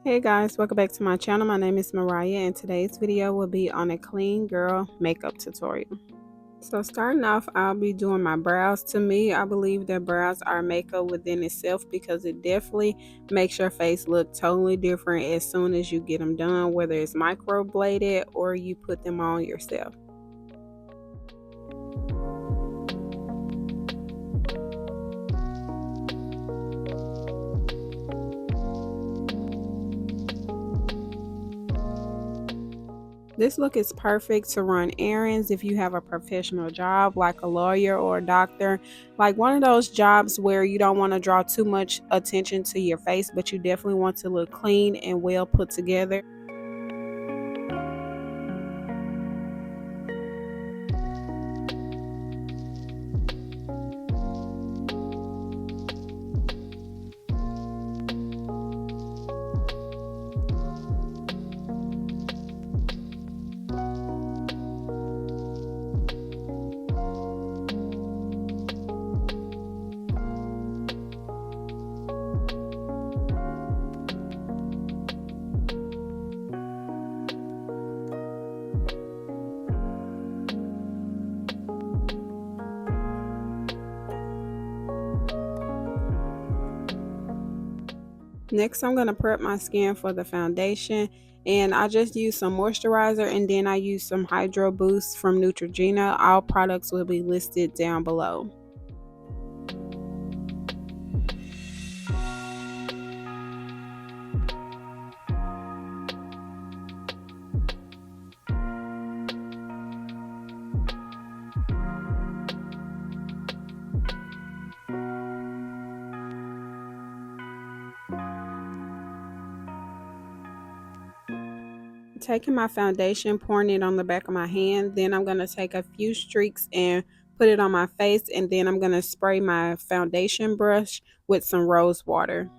Hey guys, welcome back to my channel. My name is Mariah and today's video will be on a clean girl makeup tutorial. So starting off, I'll be doing my brows. To me, I believe that brows are makeup within itself because it definitely makes your face look totally different as soon as you get them done, whether it's microbladed or you put them on yourself. This look is perfect to run errands if you have a professional job like a lawyer or a doctor, like one of those jobs where you don't want to draw too much attention to your face, but you definitely want to look clean and well put together. Next, I'm going to prep my skin for the foundation, and I just use some moisturizer and then I use some Hydro Boost from Neutrogena. All products will be listed down below. Taking my foundation, pouring it on the back of my hand, then I'm going to take a few streaks and put it on my face, and then I'm going to spray my foundation brush with some rose water.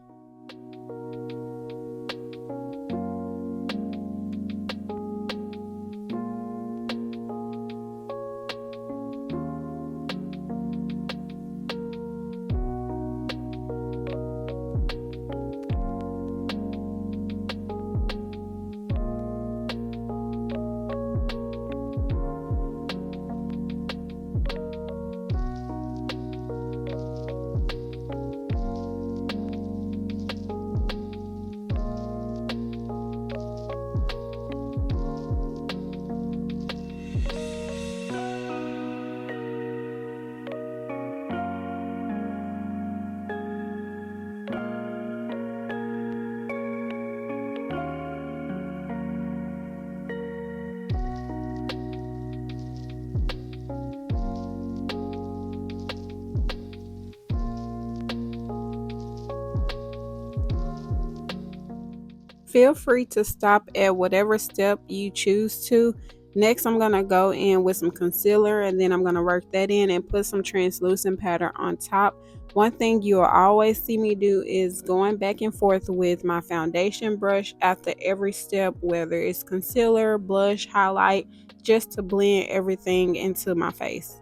Feel free to stop at whatever step you choose to. Next, I'm going to go in with some concealer, and then I'm going to work that in and put some translucent powder on top. One thing you'll always see me do is going back and forth with my foundation brush after every step, whether it's concealer, blush, highlight, just to blend everything into my face.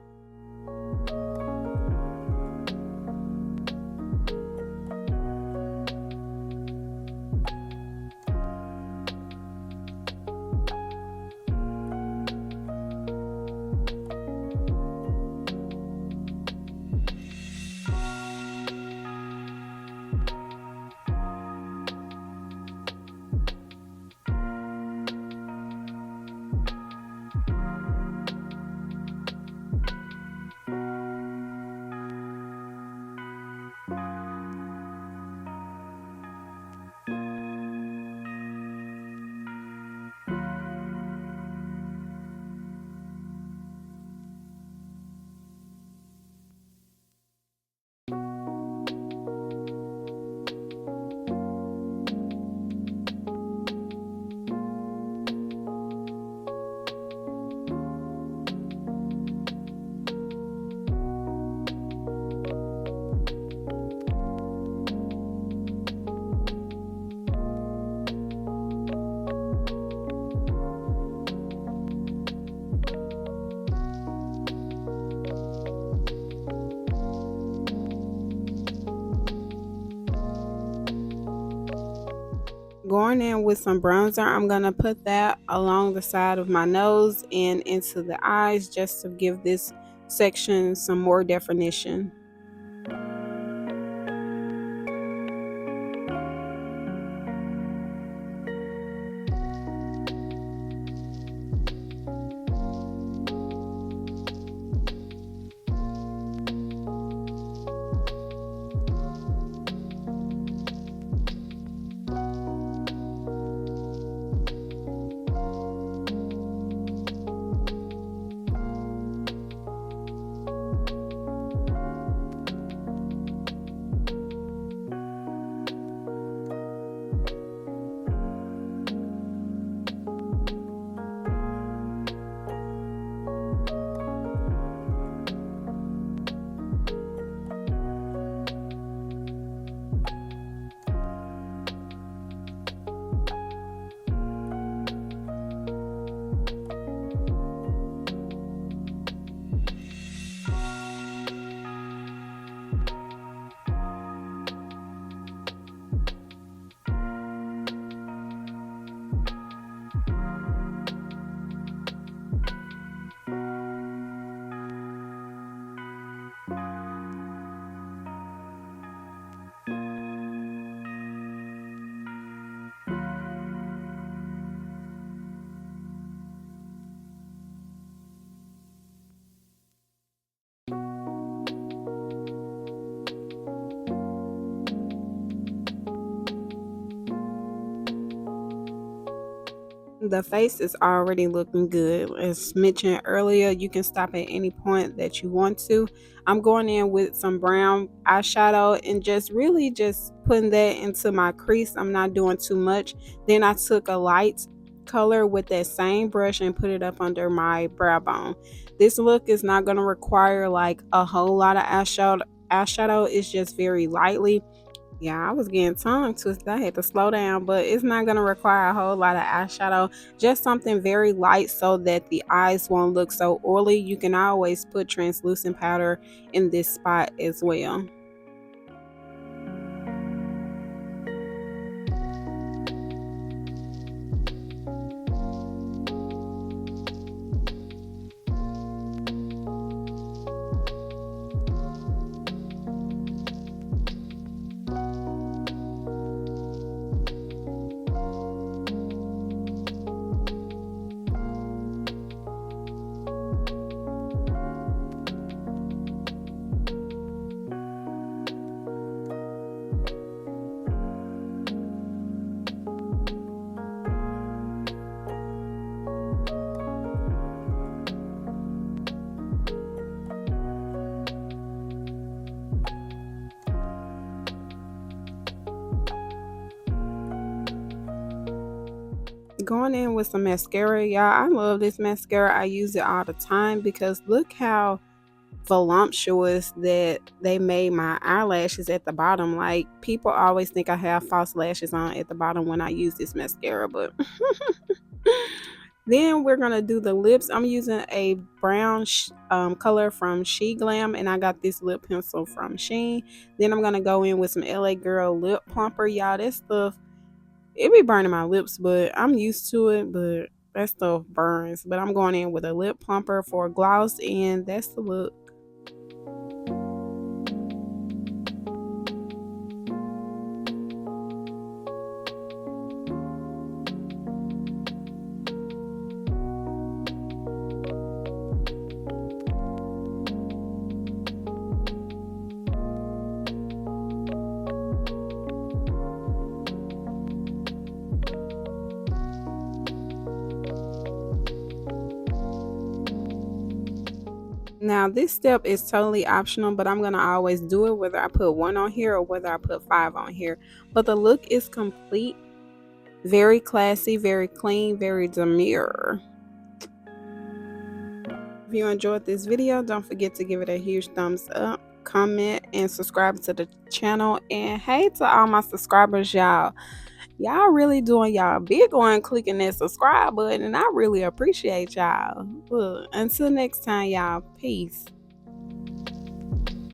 Going in with some bronzer, I'm going to put that along the side of my nose and into the eyes just to give this section some more definition. The face is already looking good. As mentioned earlier, you can stop at any point that you want to. I'm going in with some brown eyeshadow and just really just putting that into my crease. I'm not doing too much. Then I took a light color with that same brush and put it up under my brow bone. This look is not going to require like a whole lot of eyeshadow. Eyeshadow is just very lightly. Yeah, I was getting tongue twisted. I had to slow down, but it's not going to require a whole lot of eyeshadow. Just something very light so that the eyes won't look so oily. You can always put translucent powder in this spot as well. Going in with some mascara, y'all. I love this mascara. I use it all the time because look how voluptuous that they made my eyelashes at the bottom. Like, people always think I have false lashes on at the bottom when I use this mascara, but then we're gonna do the lips. I'm using a brown color from SHEGLAM, and I got this lip pencil from Shein. Then I'm gonna go in with some LA Girl lip plumper, y'all. That stuff, it be burning my lips, but I'm used to it. But that stuff burns. But I'm going in with a lip plumper for a gloss, and that's the look. Now, this step is totally optional, but I'm going to always do it whether I put one on here or whether I put 5 on here. But the look is complete, very classy, very clean, very demure. If you enjoyed this video, don't forget to give it a huge thumbs up, comment, and subscribe to the channel. And hey to all my subscribers, y'all really doing y'all big on clicking that subscribe button, and I really appreciate y'all. Look, until next time, y'all, peace.